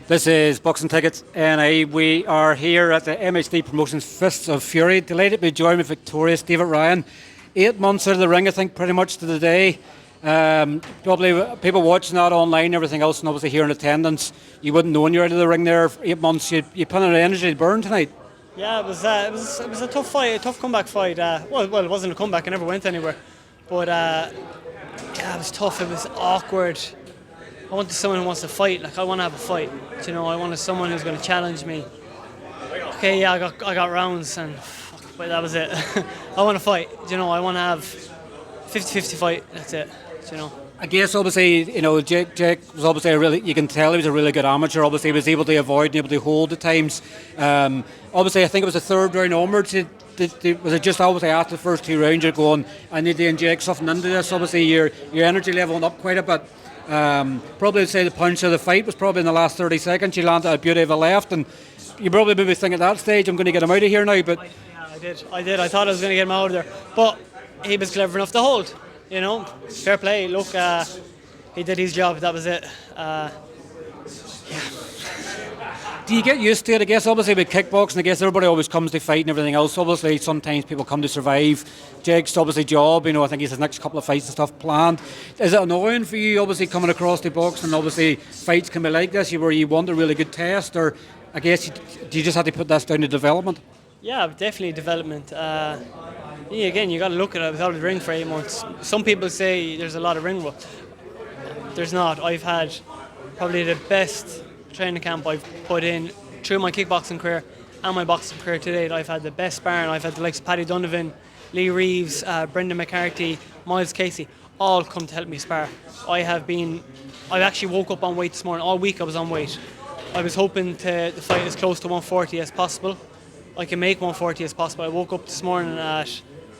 This is Boxing Tickets NI. We are here at the MHD Promotions Fists of Fury. Delighted to be joined with victorious David Ryan. 8 months out of the ring, I think, pretty much to the day. Probably people watching that online, everything else, and obviously here in attendance, you wouldn't know when you're out of the ring there for 8 months. You put on an energy to burn tonight. Yeah, it was a tough fight, a tough comeback fight. Well, it wasn't a comeback. I never went anywhere, but yeah, it was tough. It was awkward. I wanted someone who wants to fight. Like, I want to have a fight. You know, I wanted someone who's going to challenge me. Okay, yeah, I got rounds, and but that was it. I want to fight. You know, I want to have 50-50 fight. That's it. You know. I guess obviously, you know, Jake was obviously you can tell he was a really good amateur. Obviously, he was able to avoid and able to hold at times. Obviously, I think it was the third round onwards. Was it just obviously after the first 2 rounds you're going, I need to inject something into this? Obviously, your energy level went up quite a bit. Probably would say the punch of the fight was probably in the last 30 seconds. You landed a beauty of a left, and you probably maybe think at that stage, I'm going to get him out of here now. But yeah, I did. I thought I was going to get him out of there, but he was clever enough to hold. You know, fair play. Look, he did his job. That was it. Yeah. Do you get used to it? I guess obviously with kickboxing, I guess everybody always comes to fight and everything else. Obviously, sometimes people come to survive. Jake's obviously job, you know, I think he's his next couple of fights and stuff planned. Is it annoying for you, obviously, coming across the boxing? Obviously, fights can be like this, where you want a really good test, or I guess do you just have to put this down to development? Yeah, definitely development. Yeah, again, you got to look at it without a ring for 8 months. Some people say there's a lot of ring work. There's not. I've had probably the best training camp I've put in through my kickboxing career and my boxing career to date. I've had the best sparring. I've had the likes of Paddy, Donovan, Lee Reeves, Brendan McCarthy, Miles Casey, all come to help me spar. I actually woke up on weight this morning. All week I was on weight. I was hoping to fight as close to 140 as possible. I can make 140 as possible. I woke up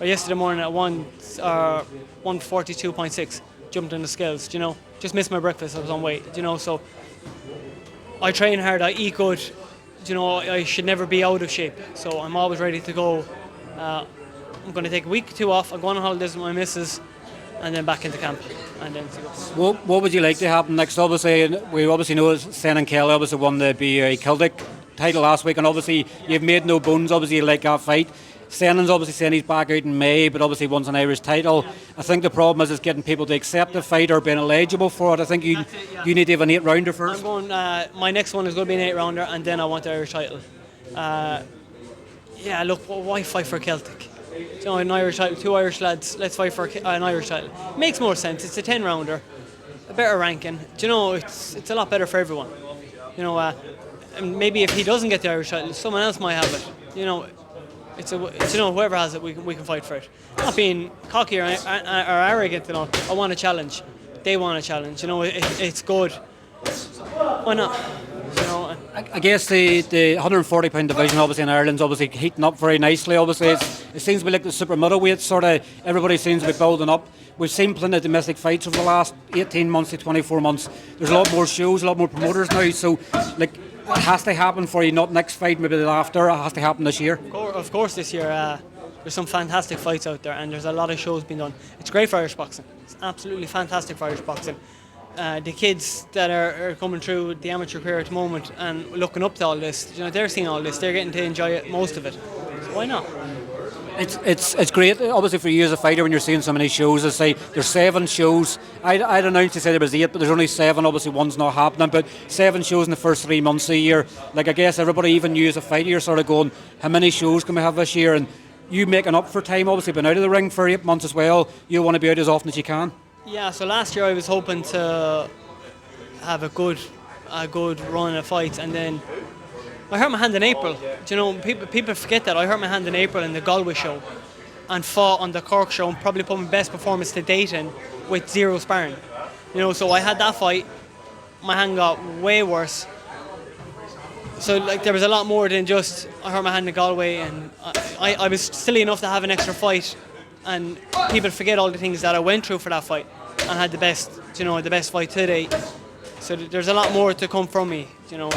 yesterday morning at 142.6, jumped in the scales, you know. Just missed my breakfast, I was on weight, you know, so I train hard, I eat good, you know, I should never be out of shape, so I'm always ready to go. I'm going to take a week or 2 off, I'm going on holidays with my missus, and then back into camp, and then see what would you like to happen next? Obviously, we obviously know Senan Kelly obviously won the BA Celtic title last week, and obviously you've made no bones, obviously you like that fight. Senan's obviously saying he's back out in May, but obviously wants an Irish title. I think the problem is getting people to accept the fight or being eligible for it. I think you need to have an 8-rounder first. I'm going. My next one is going to be an 8-rounder, and then I want the Irish title. Yeah, look, why fight for Celtic? You know, an Irish title, 2 Irish lads. Let's fight for an Irish title. Makes more sense. It's a 10-rounder, a better ranking. Do you know, it's a lot better for everyone. You know, and maybe if he doesn't get the Irish title, someone else might have it. You know. It's you know, whoever has it, we can fight for it. Not being cocky or arrogant, you know. I want a challenge. They want a challenge. You know, it's good. Why not? You know. I guess the 140-pound division, obviously in Ireland's obviously heating up very nicely. Obviously, it seems to be like the super middleweight sort of. Everybody seems to be building up. We've seen plenty of domestic fights over the last 18 months to 24 months. There's a lot more shows, a lot more promoters now. So, like, it has to happen for you, not next fight, maybe the after. It has to happen this year. Of course, this year there's some fantastic fights out there, and there's a lot of shows being done. It's great for Irish boxing. It's absolutely fantastic for Irish boxing. The kids that are coming through the amateur career at the moment and looking up to all this, you know, they're seeing all this. They're getting to enjoy it, most of it. So why not? It's great, obviously, for you as a fighter when you're seeing so many shows. I say there's 7 shows. I'd announced to say there was 8, but there's only 7. Obviously, one's not happening. But 7 shows in the first 3 months of the year. Like, I guess everybody, even you as a fighter, you're sort of going, how many shows can we have this year? And you making up for time, obviously, been out of the ring for 8 months as well. You want to be out as often as you can. Yeah. So last year I was hoping to have a good run of fights, and then I hurt my hand in April. Do you know, people forget that. I hurt my hand in April in the Galway show and fought on the Cork show and probably put my best performance to date in with 0 sparring. You know, so I had that fight. My hand got way worse. So, like, there was a lot more than just I hurt my hand in Galway, and I was silly enough to have an extra fight, and people forget all the things that I went through for that fight and had the best fight today. So there's a lot more to come from me, you know.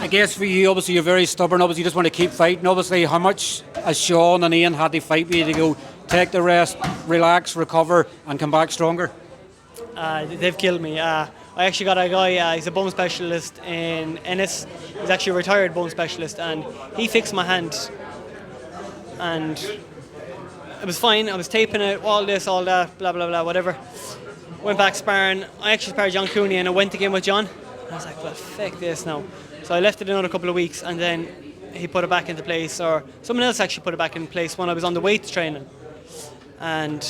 I guess for you, obviously, you're very stubborn. Obviously, you just want to keep fighting. Obviously, how much has Shaun and Ian had to fight with you to go take the rest, relax, recover, and come back stronger? They've killed me. I actually got a guy, he's a bone specialist in Ennis. He's actually a retired bone specialist, and he fixed my hand. And it was fine. I was taping it, all this, all that, blah, blah, blah, whatever. Went back sparring. I actually sparred John Cooney, and I went again with John. I was like, well, fuck this now. So I left it another couple of weeks, and then he put it back into place, or someone else actually put it back in place when I was on the weights training. And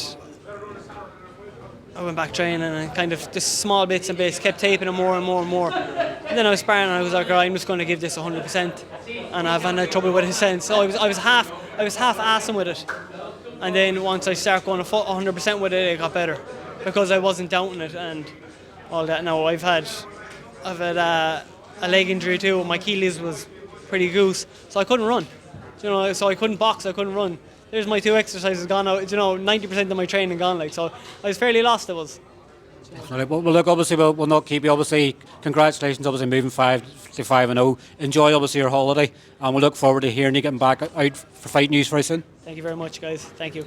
I went back training and kind of just small bits and bits, kept taping it more and more and more. And then I was sparring and I was like, all right, I'm just going to give this 100%. And I've had no trouble with it since. So I was half assing with it. And then once I start going 100% with it, it got better because I wasn't doubting it and all that. Now I've had a leg injury too. My Achilles was pretty goose, so I couldn't run. So I couldn't box, I couldn't run. There's my 2 exercises gone out. 90% of my training gone. Like, so I was fairly lost. I was. Well, look, obviously we'll not keep you. Obviously, congratulations, obviously moving 5-0. Enjoy obviously your holiday, and we'll look forward to hearing you getting back out for fight news very soon. Thank you very much, guys. Thank you.